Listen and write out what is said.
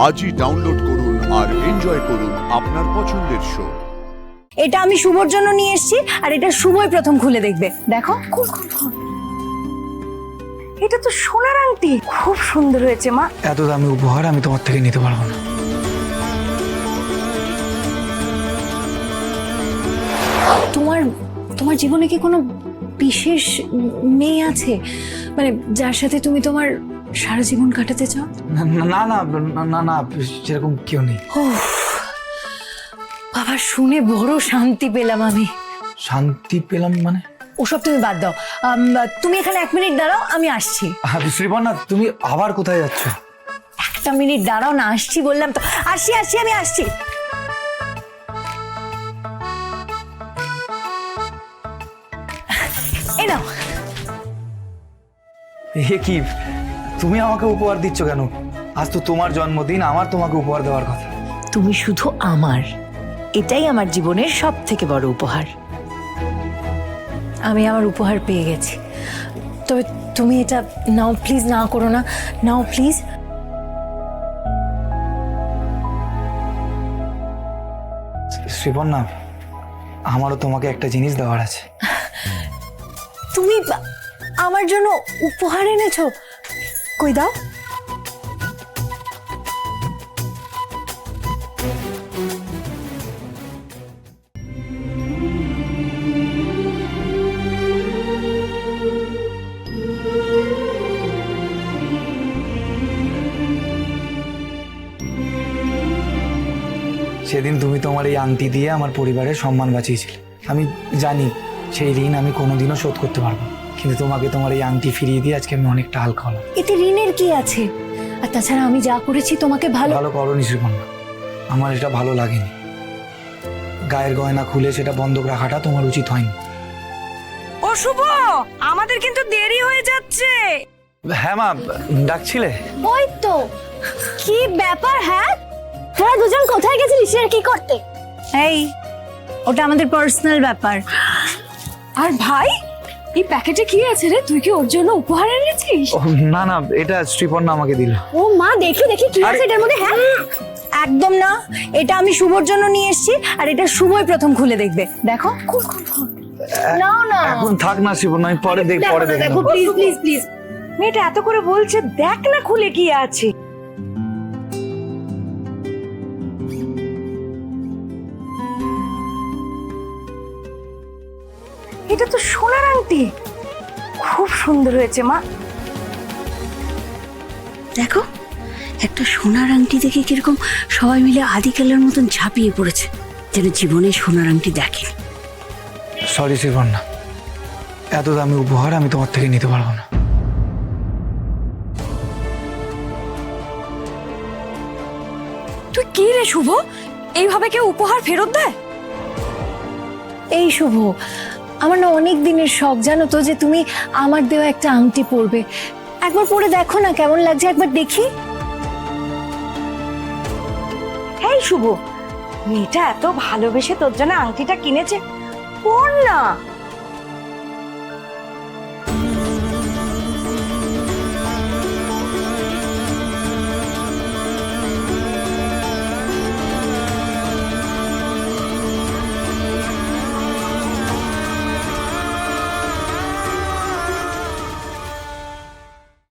আজই ডাউনলোড করুন আর এনজয় করুন আপনার পছন্দের শো। এটা আমি শুভর জন্য নিয়ে এসেছি, আর এটা শুভই প্রথম খুলে দেখবে। দেখো, খুল খুল খুল। এটা তো সোনার আংটি, খুব সুন্দর হয়েছে মা। এত দামি উপহার আমি তোমার থেকে নিতে পারবো না। তোমার তোমার জীবনে কি কোনো বিশেষ মেয়ে আছে, মানে যার সাথে তুমি তোমার সারা জীবন কাটাতে চাও? না না না না না, সেরকম কেউ নেই। ও বাবা, শুনে বড় শান্তি পেলাম আমি। শান্তি পেলাম মানে? ওসব তুমি বাদ দাও। তুমি এখানে 1 মিনিট দাঁড়াও, আমি আসছি। শ্রীবর্ণা, তুমি আবার কোথায় যাচ্ছ? 1 মিনিট দাঁড়াও না, আসছি বললাম তো। আসছি আসছি, আমি আসছি। এই নাও। এ কি, তুমি আমাকে উপহার দিচ্ছ কেন? আজ তো তোমার জন্মদিন, আমার তোমাকে উপহার দেওয়ার কথা। তুমি শুধু আমার, এটাই আমার জীবনের সব থেকে বড় উপহার। আমি আমার উপহার পেয়ে গেছি, তবে তুমি এটা নাও প্লিজ, না করো না, নাও প্লিজ। শ্রীবর্ণা, আমারও তোমাকে একটা জিনিস দেওয়ার আছে। তুমি আমার জন্য উপহার এনেছো? কই দাও। সেদিন তুমি তোমার এই আংটি দিয়ে আমার পরিবারের সম্মান বাঁচিয়েছিলে। আমি জানি সেই ঋণ আমি কোনোদিনও শোধ করতে পারবো না, কিন্তু তোমাকে তোমার এই আংটি ফিরিয়ে দিয়ে আজকে আমি অনেকটা হালকা হলাম। এতে ঋণের কি আছে? আর তাছাড়া আমি যা করেছি তোমাকে ভালো করোনি শ্রীবর্ণা, আমার এটা ভালো লাগেনি। গায়ের গয়না খুলে সেটা বন্ধক রাখাটা তোমার উচিত হয়নি। ও শুভ, আমাদের কিন্তু দেরি হয়ে যাচ্ছে। হ্যাঁ মা, ডাকছিলে? ওই তো, কি ব্যাপার? হ্যাঁ, তোরা দুজন কোথায় গেছিলিস আর কি করতে? এই, ওটা আমাদের পার্সোনাল ব্যাপার। আর ভাই, এই প্যাকেটে কি আছে রে? তুই কি ওর জন্য উপহার এনেছিস? না না, এটা শ্রীপর্ণা আমাকে দিল। ও মা, দেখি দেখি কি আছে এটার মধ্যে। হ্যাঁ, একদম না, এটা আমি শুভর জন্য নিয়ে এসেছি, আর এটা শুভই প্রথম খুলে দেখবে। দেখো, খুল খুল খুল। না না, এখন থাক না শ্রীপর্ণা, আমি পরে দেখব। দেখো প্লিজ প্লিজ প্লিজ। মেয়েটা এত করে বলছে, দেখ না খুলে কি আছে। এটা তো সোনার আংটি, খুব সুন্দর হয়েছে মা। দেখো, একটা সোনার আংটি দেখে কিরকম সবাই মিলে আদিকালের মতন ঝাঁপিয়ে পড়েছে, যেন জীবনে সোনার আংটি দেখেনি। সরি শ্রীপর্ণা, এত দামি উপহার আমি তোমার থেকে নিতে পারবো না। তুই কি রে শুভ, এইভাবে কেউ উপহার ফেরত দেয়? এই শুভ, আমার না অনেক দিনের শখ, জানো তো, যে তুমি আমার দেওয়া একটা আংটি পরবে। একবার পরে দেখো না কেমন লাগছে, একবার দেখি। এই শুভ, মেয়েটা এত ভালোবেসে তোর জন্য আংটিটা কিনেছে, পর না।